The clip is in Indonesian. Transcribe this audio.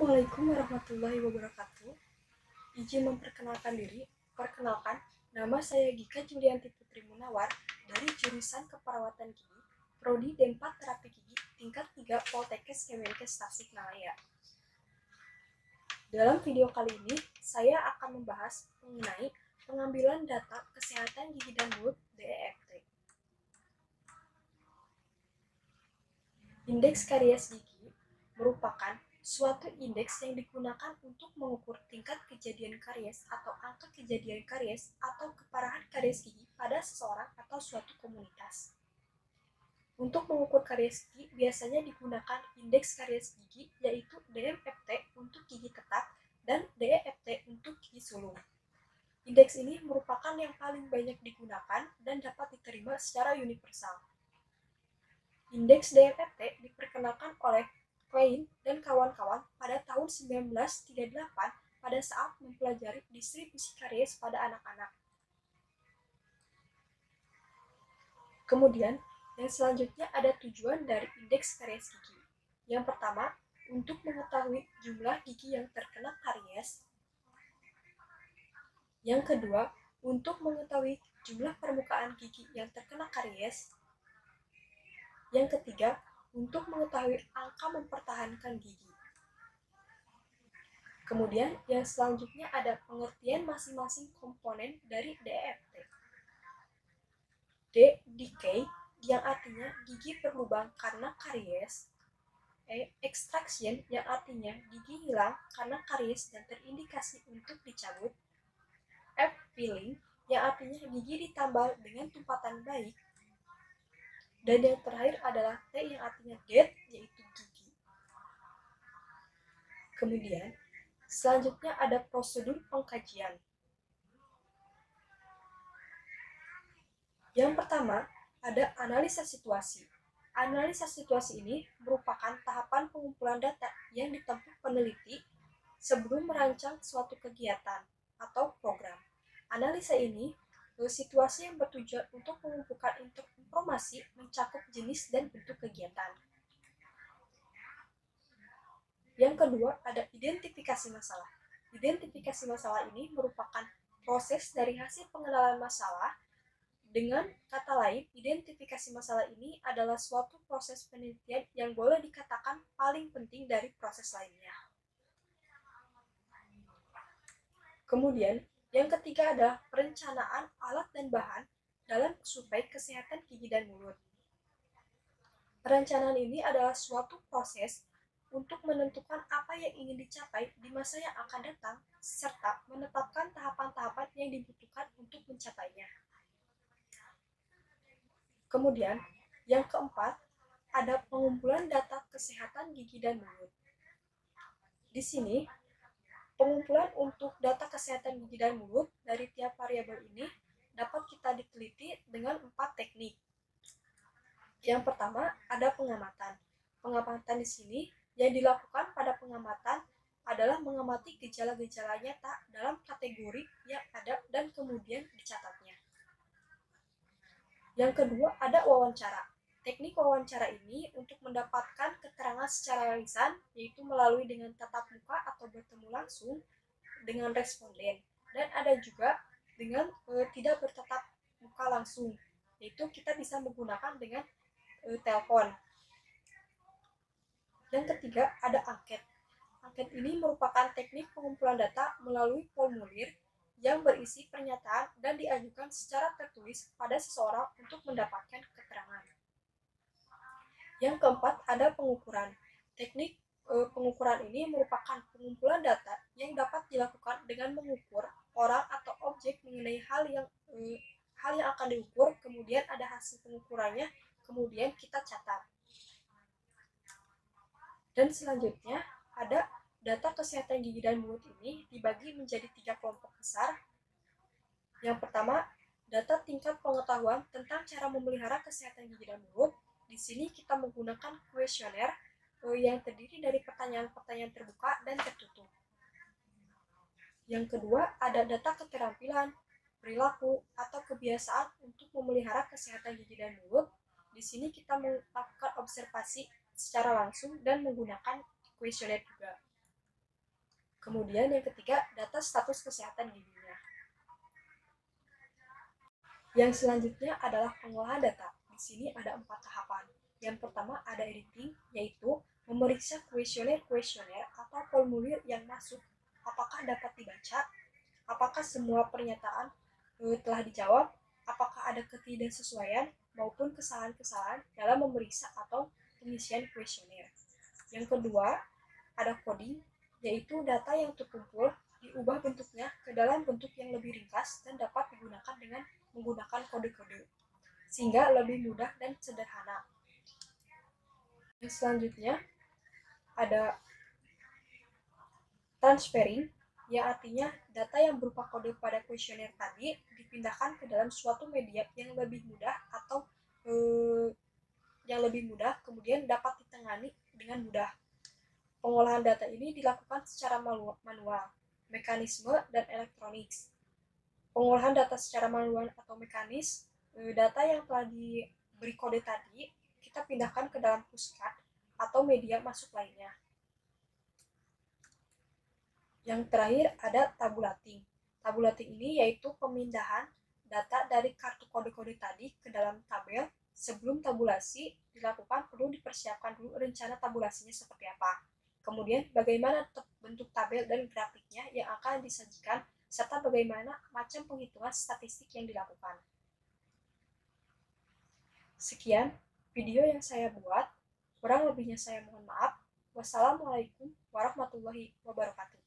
Assalamualaikum warahmatullahi wabarakatuh. Izin memperkenalkan diri. Perkenalkan, nama saya Gika Julianti Putri Munawar dari jurusan Keperawatan Gigi, Prodi D4 Terapi Gigi, tingkat 3 Poltekkes Kemenkes Tasikmalaya. Dalam video kali ini, saya akan membahas mengenai pengambilan data kesehatan gigi dan mulut DEFT. Indeks karies gigi merupakan suatu indeks yang digunakan untuk mengukur tingkat kejadian karies atau angka kejadian karies atau keparahan karies gigi pada seseorang atau suatu komunitas. Untuk mengukur karies gigi biasanya digunakan indeks karies gigi yaitu DMFT untuk gigi tetap dan DEFT untuk gigi sulung. Indeks ini merupakan yang paling banyak digunakan dan dapat diterima secara universal. Indeks DMFT diperkenalkan oleh Klein dan kawan-kawan pada tahun 1938 pada saat mempelajari distribusi karies pada anak-anak. Kemudian, yang selanjutnya ada tujuan dari indeks karies gigi. Yang pertama, untuk mengetahui jumlah gigi yang terkena karies. Yang kedua, untuk mengetahui jumlah permukaan gigi yang terkena karies. Yang ketiga, untuk mengetahui angka mempertahankan gigi. Kemudian, yang selanjutnya ada pengertian masing-masing komponen dari DEFT. D. Decay, yang artinya gigi berlubang karena karies. E. Extraction, yang artinya gigi hilang karena karies dan terindikasi untuk dicabut. F. Filling, yang artinya gigi ditambal dengan tumpatan baik. Dan yang terakhir adalah T yang artinya dead, yaitu gigi. Kemudian, selanjutnya ada prosedur pengkajian. Yang pertama, ada analisa situasi. Analisa situasi ini merupakan tahapan pengumpulan data yang ditempuh peneliti sebelum merancang suatu kegiatan atau program. Analisa ini situasi yang bertujuan untuk mengumpulkan informasi mencakup jenis dan bentuk kegiatan. Yang kedua, ada identifikasi masalah. Identifikasi masalah ini merupakan proses dari hasil pengenalan masalah. Dengan kata lain, identifikasi masalah ini adalah suatu proses penelitian yang boleh dikatakan paling penting dari proses lainnya. Kemudian, yang ketiga adalah perencanaan alat dan bahan dalam survei kesehatan gigi dan mulut. Perencanaan ini adalah suatu proses untuk menentukan apa yang ingin dicapai di masa yang akan datang, serta menetapkan tahapan-tahapan yang dibutuhkan untuk mencapainya. Kemudian, yang keempat, ada pengumpulan data kesehatan gigi dan mulut. Di sini, pengumpulan untuk data kesehatan gigi dan mulut dari tiap variabel ini dapat kita diteliti dengan 4 teknik. Yang pertama, ada pengamatan. Pengamatan di sini yang dilakukan pada pengamatan adalah mengamati gejala-gejala nyata dalam kategori yang ada dan kemudian dicatatnya. Yang kedua, ada wawancara. Teknik wawancara ini untuk mendapatkan keterangan secara lisan, yaitu melalui dengan tatap muka atau bertemu langsung dengan responden. Dan ada juga dengan tidak bertatap muka langsung, yaitu kita bisa menggunakan dengan telepon. Yang ketiga, ada angket. Angket ini merupakan teknik pengumpulan data melalui formulir yang berisi pernyataan dan diajukan secara tertulis pada seseorang untuk mendapatkan keterangan. Yang keempat, ada pengukuran. Teknik pengukuran ini merupakan pengumpulan data yang dapat dilakukan dengan mengukur orang atau objek mengenai hal yang akan diukur, kemudian ada hasil pengukurannya, kemudian kita catat. Dan selanjutnya, ada data kesehatan gigi dan mulut ini dibagi menjadi 3 kelompok besar. Yang pertama, data tingkat pengetahuan tentang cara memelihara kesehatan gigi dan mulut. Di sini kita menggunakan kuesioner yang terdiri dari pertanyaan-pertanyaan terbuka dan tertutup. Yang kedua, ada data keterampilan, perilaku, atau kebiasaan untuk memelihara kesehatan gigi dan mulut. Di sini kita melakukan observasi secara langsung dan menggunakan kuesioner juga. Kemudian yang ketiga, data status kesehatan giginya. Yang selanjutnya adalah pengolahan data. Di sini ada 4 tahapan. Yang pertama ada editing, yaitu memeriksa kuesioner-kuesioner atau formulir yang masuk, apakah dapat dibaca, apakah semua pernyataan telah dijawab, apakah ada ketidaksesuaian maupun kesalahan-kesalahan dalam memeriksa atau pengisian kuesioner. Yang kedua, ada coding, yaitu data yang terkumpul diubah bentuknya ke dalam bentuk yang lebih ringkas dan dapat digunakan dengan menggunakan kode-kode, sehingga lebih mudah dan sederhana. Yang selanjutnya ada transferring, yang artinya data yang berupa kode pada kuesioner tadi dipindahkan ke dalam suatu media yang lebih mudah atau kemudian dapat ditangani dengan mudah. Pengolahan data ini dilakukan secara manual, mekanisme, dan elektronik. Pengolahan data secara manual atau mekanis, data yang telah diberi kode tadi kita pindahkan ke dalam pushcard atau media masuk lainnya. Yang terakhir ada tabulating. Tabulating ini yaitu pemindahan data dari kartu kode-kode tadi ke dalam tabel. Sebelum tabulasi dilakukan, perlu dipersiapkan dulu rencana tabulasinya seperti apa. Kemudian bagaimana bentuk tabel dan grafiknya yang akan disajikan, serta bagaimana macam penghitungan statistik yang dilakukan. Sekian video yang saya buat, kurang lebihnya saya mohon maaf. Wassalamualaikum warahmatullahi wabarakatuh.